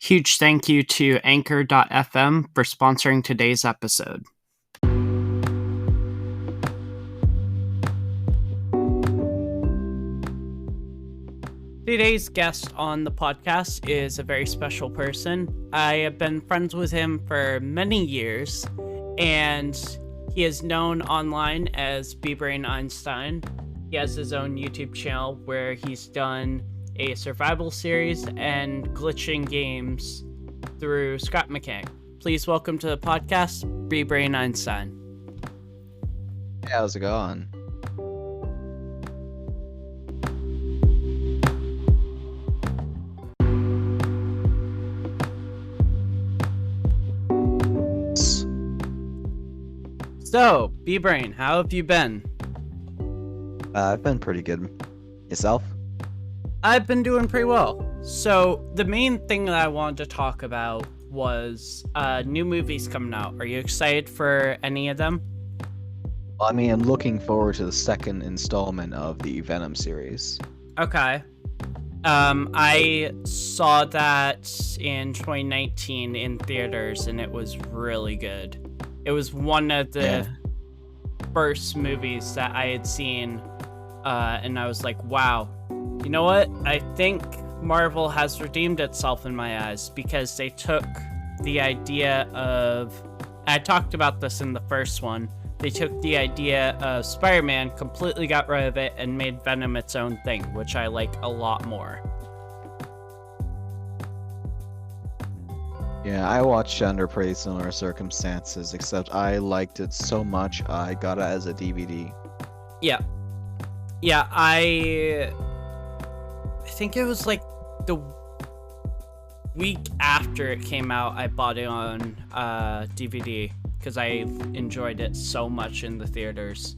Huge thank you to Anchor.fm for sponsoring today's episode. Today's guest on the podcast is a very special person. I have been friends with him for many years, and he is known online as B-Brain Einstein. He has his own YouTube channel where he's done a survival series and glitching games through Scrap Mechanic. Please welcome to the podcast, B-Brain Einstein. Hey, how's it going? So, B-Brain, how have you been? I've been pretty good. Yourself? I've been doing pretty well. So, the main thing that I wanted to talk about was new movies coming out. Are you excited for any of them? Well, I'm looking forward to the second installment of the Venom series. Okay. I saw that in 2019 in theaters, and it was really good. It was one of the first movies that I had seen, and I was like, wow. You know what? I think Marvel has redeemed itself in my eyes, because they took the idea of... I talked about this in the first one. They took the idea of Spider-Man, completely got rid of it, and made Venom its own thing, which I like a lot more. Yeah, I watched it under pretty similar circumstances, except I liked it so much I got it as a DVD. Yeah. Yeah, I think it was like the week after it came out, I bought it on DVD because I enjoyed it so much in the theaters.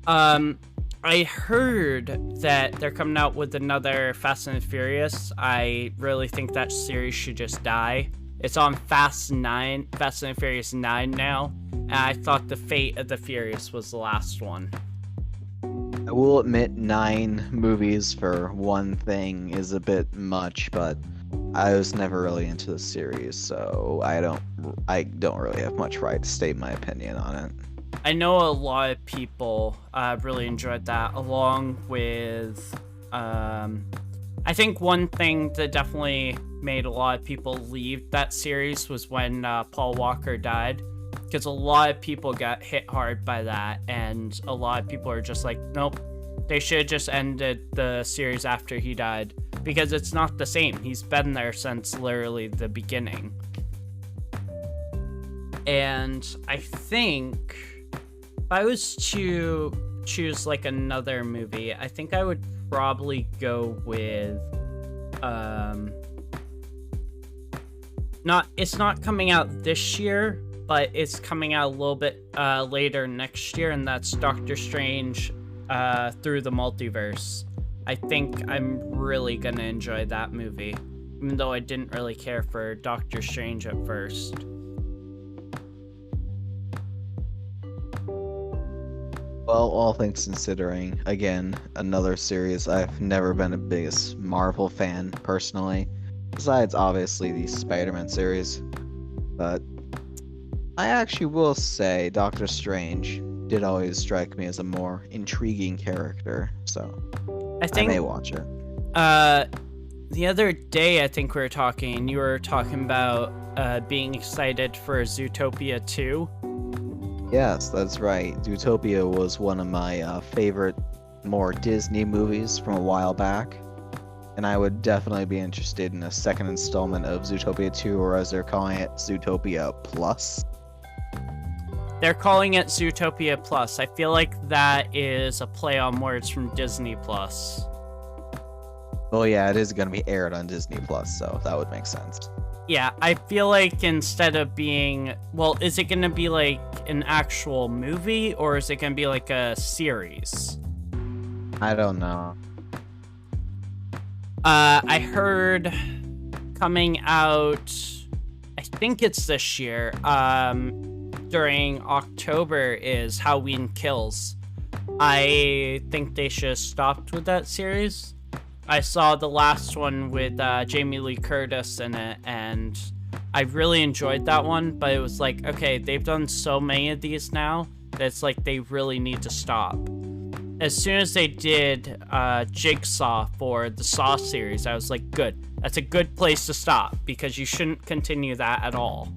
I heard that they're coming out with another Fast and Furious. I really think that series should just die. It's on Fast and Furious 9 now, and I thought the Fate of the Furious was the last one. I will admit 9 movies for one thing is a bit much, but I was never really into the series, so I don't really have much right to state my opinion on it. I know a lot of people really enjoyed that, along with... I think one thing that definitely made a lot of people leave that series was when Paul Walker died, because a lot of people got hit hard by that, and a lot of people are just like, nope, they should have just ended the series after he died, because it's not the same. He's been there since literally the beginning. And I think if I was to choose like another movie, I think I would probably go with it's not coming out this year, but it's coming out a little bit later next year, and that's Doctor Strange Through the Multiverse. I think I'm really gonna enjoy that movie, even though I didn't really care for Doctor Strange at first. Well, all things considering, again, another series I've never been the biggest Marvel fan, personally. Besides, obviously, the Spider-Man series. But I actually will say Doctor Strange did always strike me as a more intriguing character, so I may watch it. The other day, I think we were talking, and you were talking about being excited for Zootopia 2. Yes, that's right. Zootopia was one of my favorite, more Disney movies from a while back. And I would definitely be interested in a second installment of Zootopia 2, or as they're calling it, Zootopia Plus. They're calling it Zootopia Plus. I feel like that is a play on words from Disney Plus. Well, yeah, it is going to be aired on Disney Plus, so that would make sense. Yeah, I feel like instead of being... Well, is it going to be like an actual movie, or is it going to be like a series? I don't know. I heard coming out... I think it's this year. During October is Halloween Kills. I think they should have stopped with that series. I saw the last one with Jamie Lee Curtis in it, and I really enjoyed that one, but it was like, okay, they've done so many of these now that it's like they really need to stop. As soon as they did Jigsaw for the Saw series, I was like, good. That's a good place to stop, because you shouldn't continue that at all.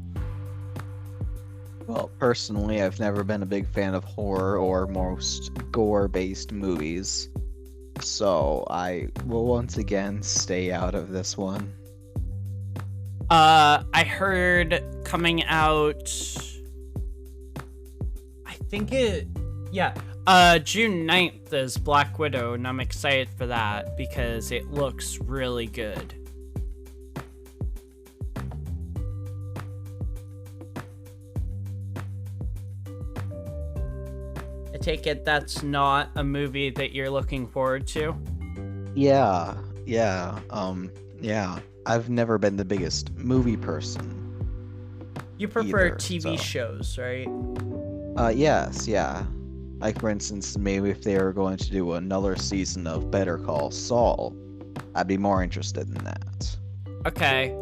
Well, personally, I've never been a big fan of horror or most gore-based movies, so I will once again stay out of this one. I heard coming out, I think June 9th is Black Widow, and I'm excited for that because it looks really good. I take it that's not a movie that you're looking forward to? Yeah. I've never been the biggest movie person. You prefer either, TV so. shows, right? Yes, yeah. Like, for instance, maybe if they were going to do another season of Better Call Saul, I'd be more interested in that. Okay.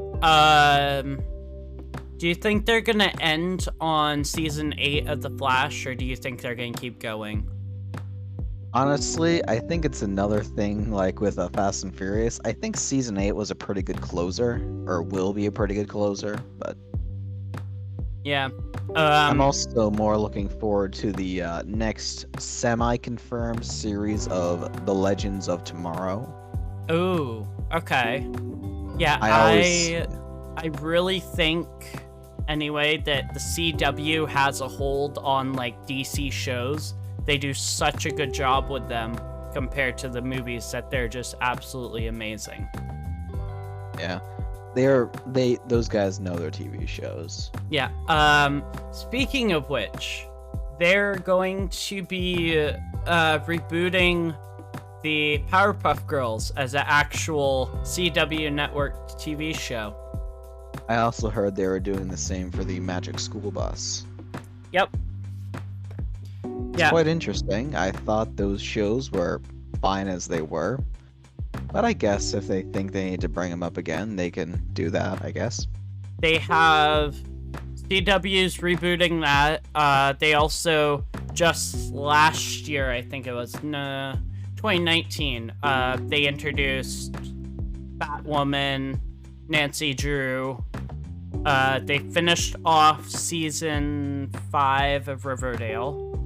Do you think they're gonna end on season 8 of The Flash, or do you think they're gonna keep going? Honestly, I think it's another thing like with Fast and Furious. I think season 8 was a pretty good closer, or will be a pretty good closer, but Yeah. I'm also more looking forward to the next semi-confirmed series of The Legends of Tomorrow. Ooh, okay. Yeah, I really think, anyway, that the CW has a hold on, like, DC shows. They do such a good job with them compared to the movies that they're just absolutely amazing. Yeah. Those guys know their TV shows. Yeah. Speaking of which, they're going to be rebooting the Powerpuff Girls as an actual CW network TV show. I also heard they were doing the same for the Magic School Bus. Yep. It's Yeah. quite interesting. I thought those shows were fine as they were. But I guess if they think they need to bring them up again, they can do that, I guess. They have CW's rebooting that. They also just last year, I think it was 2019, they introduced Batwoman, Nancy Drew. They finished off season 5 of Riverdale,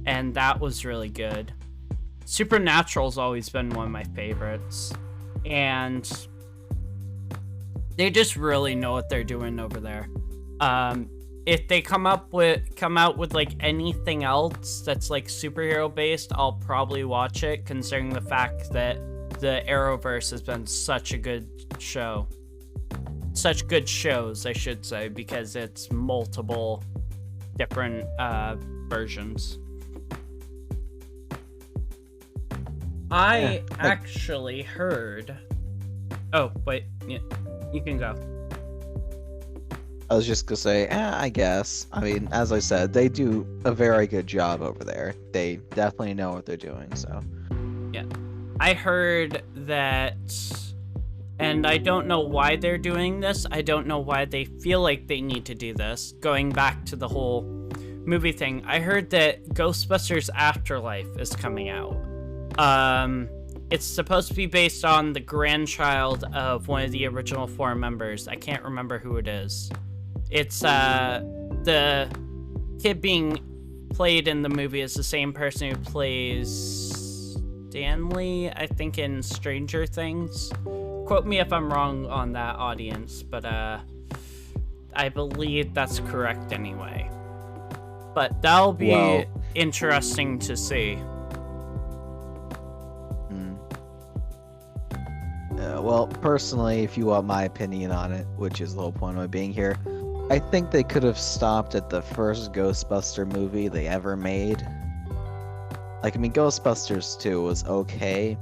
and that was really good. Supernatural's always been one of my favorites, and they just really know what they're doing over there. If they come out with like anything else that's like superhero based, I'll probably watch it, considering the fact that the Arrowverse has been such a good show. Such good shows, I should say, because it's multiple different versions. I actually heard... Oh, wait. Yeah, you can go. I was just gonna say, I guess. I mean, as I said, they do a very good job over there. They definitely know what they're doing, so. Yeah. I heard that... And I don't know why they're doing this. I don't know why they feel like they need to do this. Going back to the whole movie thing, I heard that Ghostbusters Afterlife is coming out. It's supposed to be based on the grandchild of one of the original 4 members. I can't remember who it is. It's, the kid being played in the movie is the same person who plays Stanley, I think, in Stranger Things. Quote me if I'm wrong on that, audience, but, I believe that's correct anyway. But that'll be interesting to see. Well, personally, if you want my opinion on it, which is the whole point of my being here, I think they could have stopped at the first Ghostbuster movie they ever made. Like, I mean, Ghostbusters 2 was okay,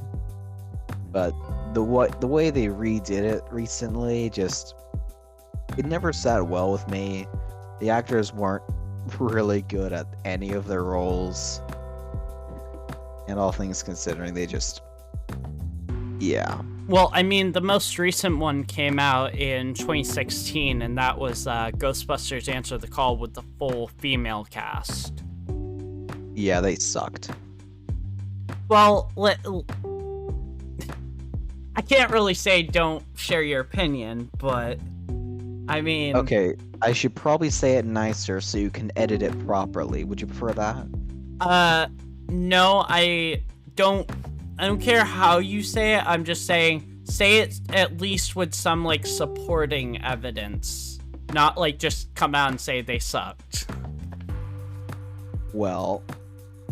but the way they redid it recently, it never sat well with me. The actors weren't really good at any of their roles, and all things considering, they just... Yeah. Well, I mean, the most recent one came out in 2016, and that was Ghostbusters Answer the Call with the full female cast. Yeah, they sucked. Well, I can't really say don't share your opinion, but I mean... Okay, I should probably say it nicer so you can edit it properly. Would you prefer that? No, I don't care how you say it. I'm just saying, say it at least with some, like, supporting evidence. Not, like, just come out and say they sucked. Well,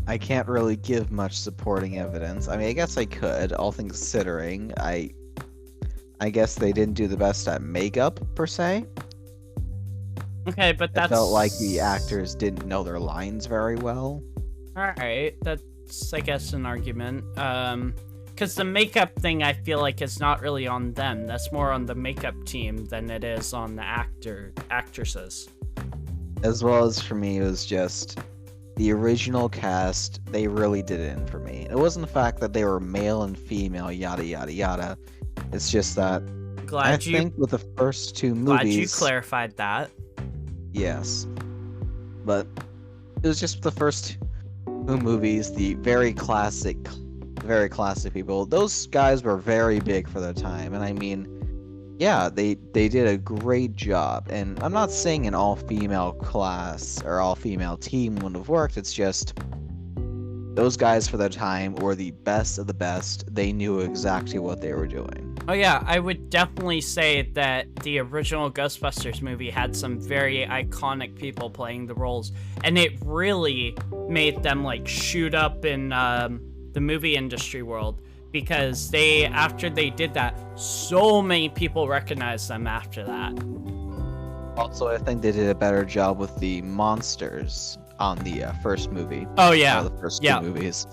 I can't really give much supporting evidence. I mean, I guess I could, all things considering. I guess they didn't do the best at makeup, per se. Okay, but that's... It felt like the actors didn't know their lines very well. Alright, that's, I guess, an argument. Because the makeup thing, I feel like, is not really on them. That's more on the makeup team than it is on the actresses. As well as for me, it was just... the original cast, they really did it in for me. It wasn't the fact that they were male and female, yada yada yada. It's just that I think with the first two movies... Glad you clarified that. Yes. But it was just the first two movies, the very classic people. Those guys were very big for their time, and I mean, yeah, they did a great job. And I'm not saying an all-female class or all-female team wouldn't have worked, it's just those guys for their time were the best of the best. They knew exactly what they were doing. Oh yeah, I would definitely say that the original Ghostbusters movie had some very iconic people playing the roles, and it really made them like shoot up in the movie industry world, because after they did that, so many people recognized them after that. Also, I think they did a better job with the monsters on the first movie. Oh yeah, the first two movies.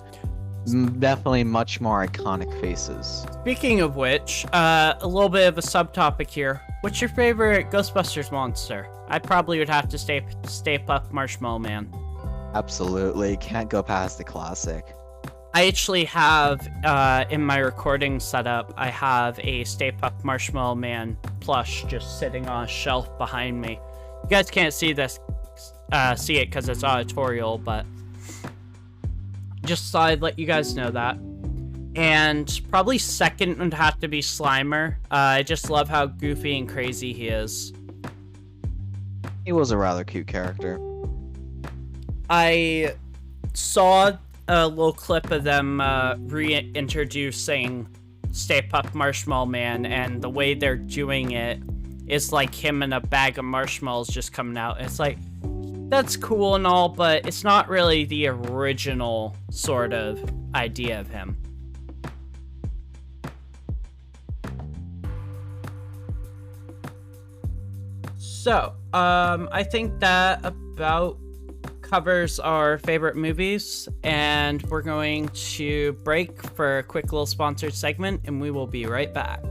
Definitely much more iconic faces. Speaking of which, a little bit of a subtopic here. What's your favorite Ghostbusters monster? I probably would have to Stay Puft Marshmallow Man. Absolutely, can't go past the classic. I actually have, in my recording setup, I have a Stay Puft Marshmallow Man plush just sitting on a shelf behind me. You guys can't see this, see it because it's auditorial, but just thought I'd let you guys know that. And probably second would have to be Slimer. I just love how goofy and crazy he is. He was a rather cute character. I saw a little clip of them reintroducing Stay Puft Marshmallow Man, and the way they're doing it is like him and a bag of marshmallows just coming out. It's like, that's cool and all, but it's not really the original sort of idea of him. So, I think that about covers our favorite movies, and we're going to break for a quick little sponsored segment, and we will be right back.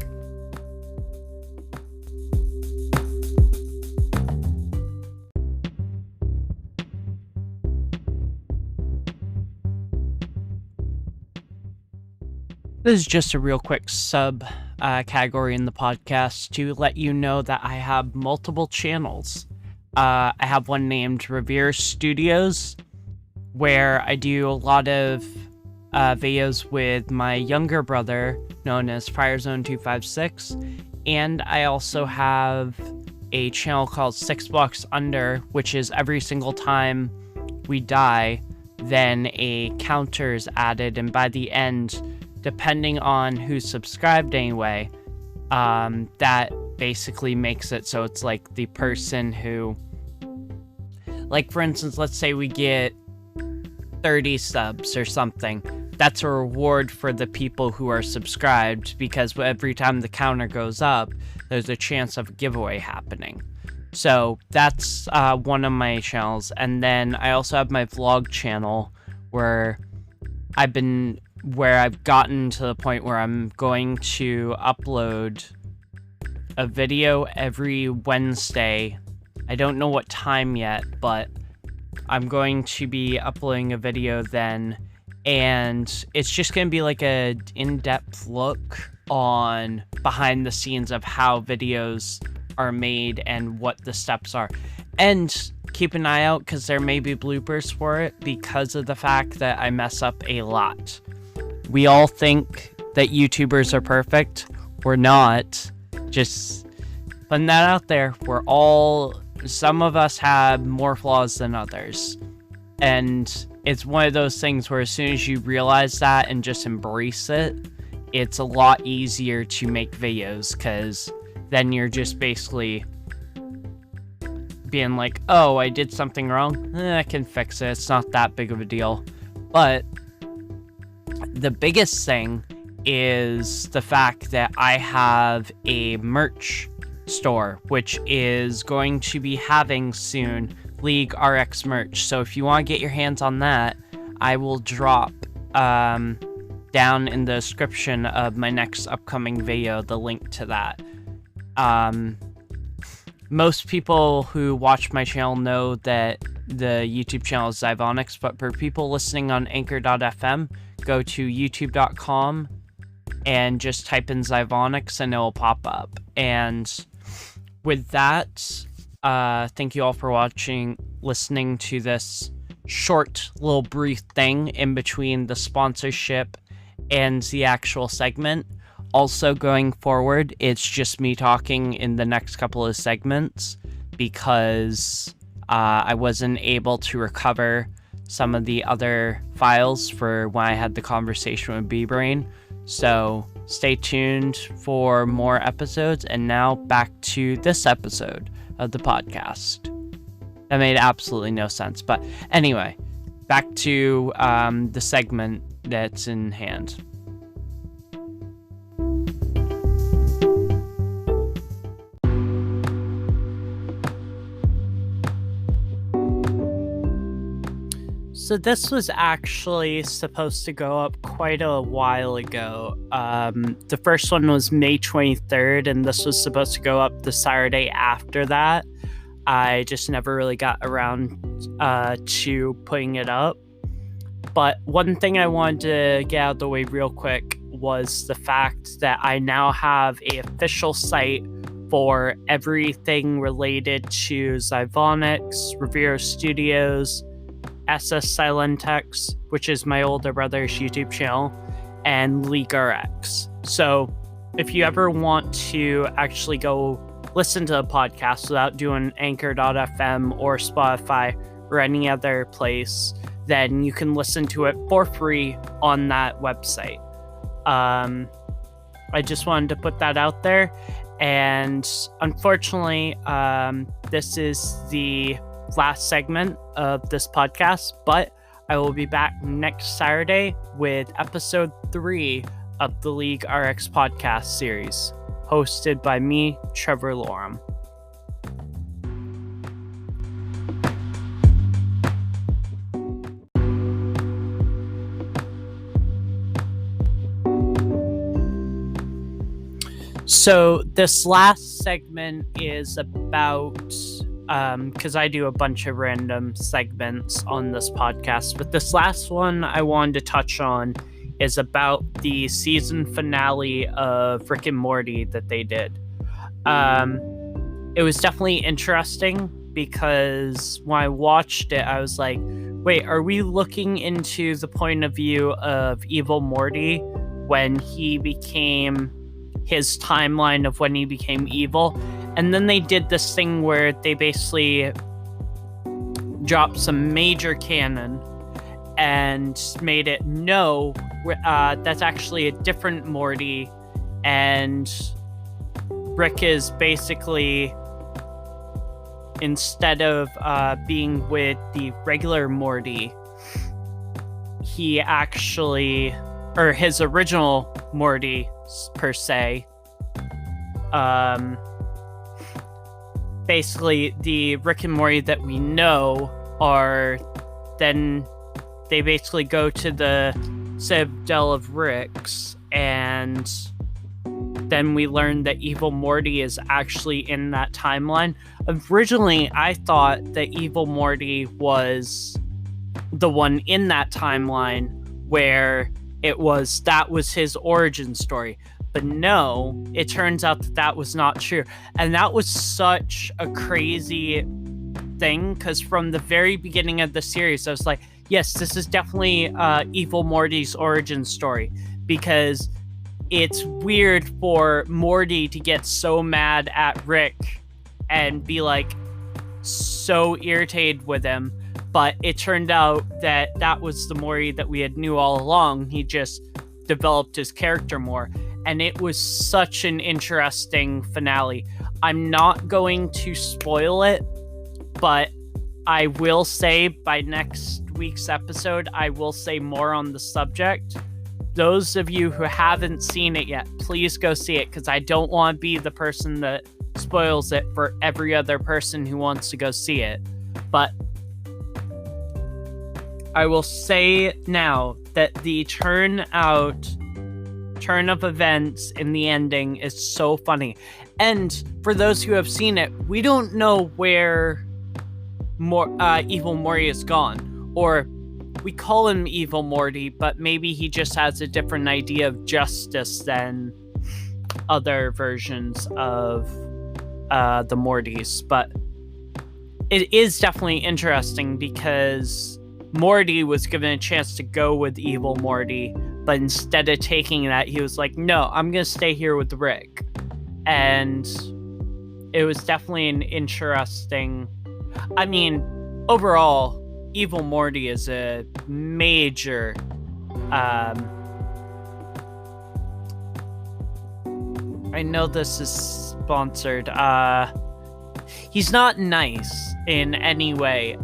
This is just a real quick category in the podcast to let you know that I have multiple channels. I have one named Revere Studios, where I do a lot of videos with my younger brother, known as FireZone256, and I also have a channel called 6 Blocks Under, which is every single time we die, then a counter is added, and by the end, depending on who's subscribed anyway, that basically makes it so it's like the person who, like for instance, let's say we get 30 subs or something, that's a reward for the people who are subscribed, because every time the counter goes up, there's a chance of a giveaway happening. So that's one of my channels. And then I also have my vlog channel where I've gotten to the point where I'm going to upload a video every Wednesday. I don't know what time yet, but I'm going to be uploading a video then, and it's just going to be like a in-depth look on behind the scenes of how videos are made and what the steps are. And keep an eye out because there may be bloopers for it because of the fact that I mess up a lot. We all think that YouTubers are perfect. We're not. Just putting that out there. Some of us have more flaws than others. And it's one of those things where as soon as you realize that and just embrace it, it's a lot easier to make videos because then you're just basically being like, oh, I did something wrong. I can fix it. It's not that big of a deal. But the biggest thing is the fact that I have a merch store, which is going to be having soon League RX merch. So if you want to get your hands on that, I will drop down in the description of my next upcoming video the link to that. Most people who watch my channel know that the YouTube channel is Zivonics, but for people listening on anchor.fm, go to youtube.com and just type in Zivonics and it will pop up. And with that, thank you all for listening to this short little brief thing in between the sponsorship and the actual segment. Also, going forward, it's just me talking in the next couple of segments because I wasn't able to recover some of the other files for when I had the conversation with B-Brain. So stay tuned for more episodes. And now back to this episode of the podcast. That made absolutely no sense. But anyway, back to the segment that's in hand. So this was actually supposed to go up quite a while ago. The first one was May 23rd, and this was supposed to go up the Saturday after that. I just never really got around to putting it up. But one thing I wanted to get out of the way real quick was the fact that I now have an official site for everything related to Zivonics, Revere Studios, SS Silentex, which is my older brother's YouTube channel, and League RX. So if you ever want to actually go listen to a podcast without doing anchor.fm or Spotify or any other place, then you can listen to it for free on that website. I just wanted to put that out there. And unfortunately, this is the last segment of this podcast, but I will be back next Saturday with episode 3 of the League RX podcast series, hosted by me, Trevor Lorem. So this last segment is about because I do a bunch of random segments on this podcast, but this last one I wanted to touch on is about the season finale of Rick and Morty that they did. It was definitely interesting because when I watched it, I was like, wait, are we looking into the point of view of evil Morty when he became his timeline of when he became evil? And then they did this thing where they basically dropped some major canon and made it that's actually a different Morty, and Rick is basically, instead of being with the regular Morty, he actually, or his original Morty per se, basically the Rick and Morty that we know are, then they basically go to the Citadel of Ricks, and then we learn that evil Morty is actually in that timeline. Originally, I thought that evil Morty was the one in that timeline where that was his origin story. But no, it turns out that was not true. And that was such a crazy thing, because from the very beginning of the series, I was like, yes, this is definitely Evil Morty's origin story, because it's weird for Morty to get so mad at Rick and be like so irritated with him. But it turned out that was the Morty that we had knew all along. He just developed his character more. And it was such an interesting finale. I'm not going to spoil it, but I will say by next week's episode, I will say more on the subject. Those of you who haven't seen it yet, please go see it, because I don't want to be the person that spoils it for every other person who wants to go see it. But I will say now that the turn of events in the ending is so funny. And for those who have seen it, we don't know where Evil Morty is gone. Or we call him Evil Morty, but maybe he just has a different idea of justice than other versions of the Mortys. But it is definitely interesting, because Morty was given a chance to go with Evil Morty, but instead of taking that, he was like, no, I'm going to stay here with Rick. And it was definitely an interesting... I mean, overall, Evil Morty is a major... I know this is sponsored. He's not nice in any way.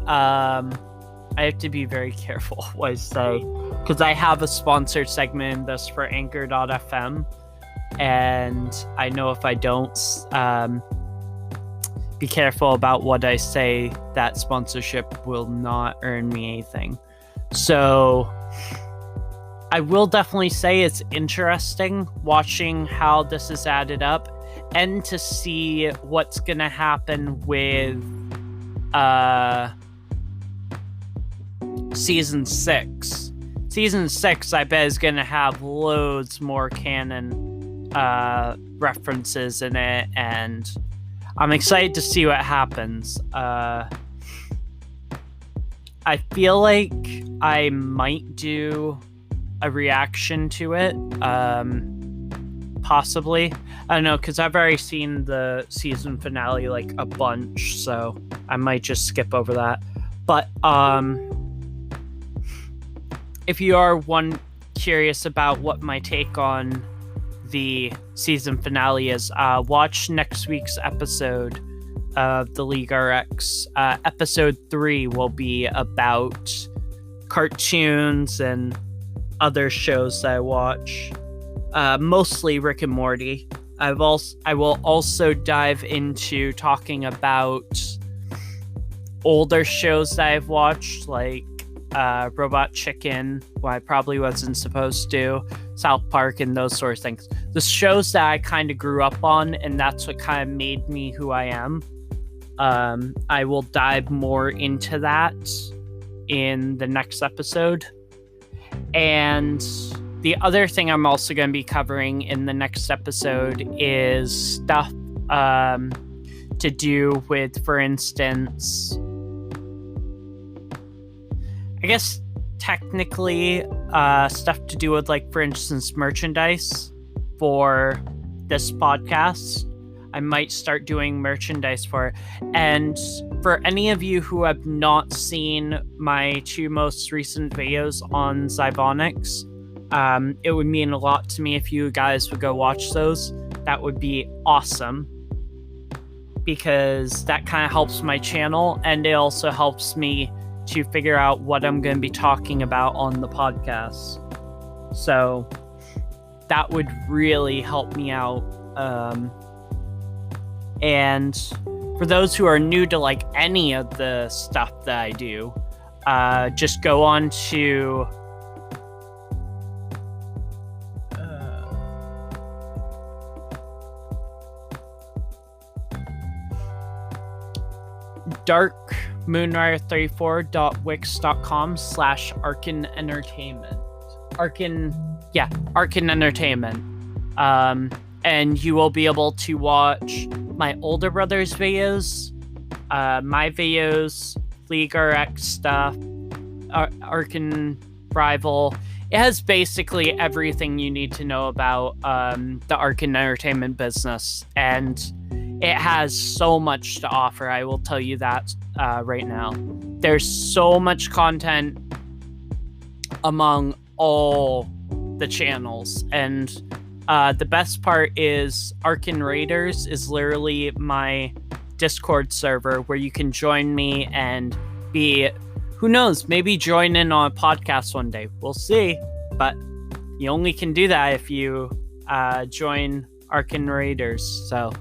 I have to be very careful what I say, because I have a sponsored segment in this for Anchor.fm, and I know if I don't be careful about what I say, that sponsorship will not earn me anything. So I will definitely say it's interesting watching how this is added up, and to see what's gonna happen with Season 6. Season 6, I bet, is going to have loads more canon references in it, and I'm excited to see what happens. I feel like I might do a reaction to it, possibly. I don't know, because I've already seen the season finale like a bunch, so I might just skip over that. But, if you are curious about what my take on the season finale is, watch next week's episode of the League RX. Episode 3 will be about cartoons and other shows that I watch, mostly Rick and Morty. I will also dive into talking about older shows that I've watched, like Robot Chicken, what I probably wasn't supposed to, South Park, and those sort of things. The shows that I kind of grew up on, and that's what kind of made me who I am. I will dive more into that in the next episode. And the other thing I'm also going to be covering in the next episode is stuff to do with, for instance, I guess technically stuff to do with, like, for instance, merchandise for this podcast. I might start doing merchandise for it. And for any of you who have not seen my 2 most recent videos on Zybonics, it would mean a lot to me if you guys would go watch those. That would be awesome, because that kind of helps my channel, and it also helps me to figure out what I'm going to be talking about on the podcast. So that would really help me out. And for those who are new to, like, any of the stuff that I do, just go on to darkmoonrider34.wix.com/Arken Entertainment. Arken Entertainment. And you will be able to watch my older brother's videos, my videos, League RX stuff, Arken Rival. It has basically everything you need to know about the Arken entertainment business, and it has so much to offer. I will tell you that right now. There's so much content among all the channels, and the best part is Arken Raiders is literally my Discord server where you can join me and be, who knows, maybe join in on a podcast one day. We'll see, but you only can do that if you join Arken Raiders. So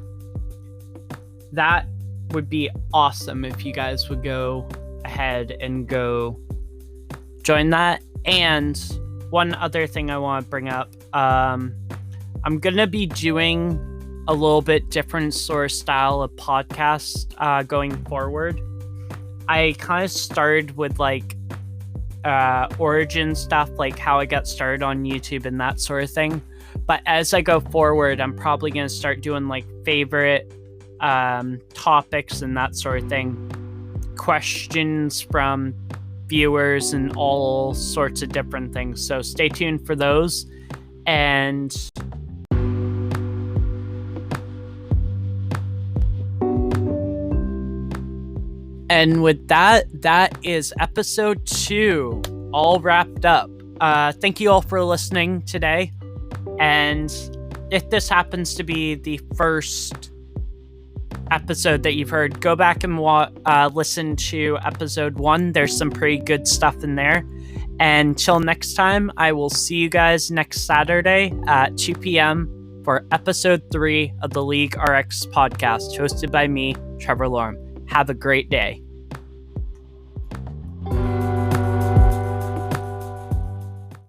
that would be awesome if you guys would go ahead and go join that. And one other thing I want to bring up, I'm gonna be doing a little bit different sort of style of podcast going forward. I kind of started with like origin stuff, like how I got started on YouTube and that sort of thing. But as I go forward, I'm probably gonna start doing like favorite topics and that sort of thing, questions from viewers and all sorts of different things. So stay tuned for those. And with that, that is episode 2 all wrapped up. Thank you all for listening today. And if this happens to be the first episode that you've heard, go back and listen to episode 1. There's some pretty good stuff in there. And till next time, I will see you guys next Saturday at 2 p.m. for episode 3 of the League RX podcast, hosted by me, Trevor Lorem. Have a great day.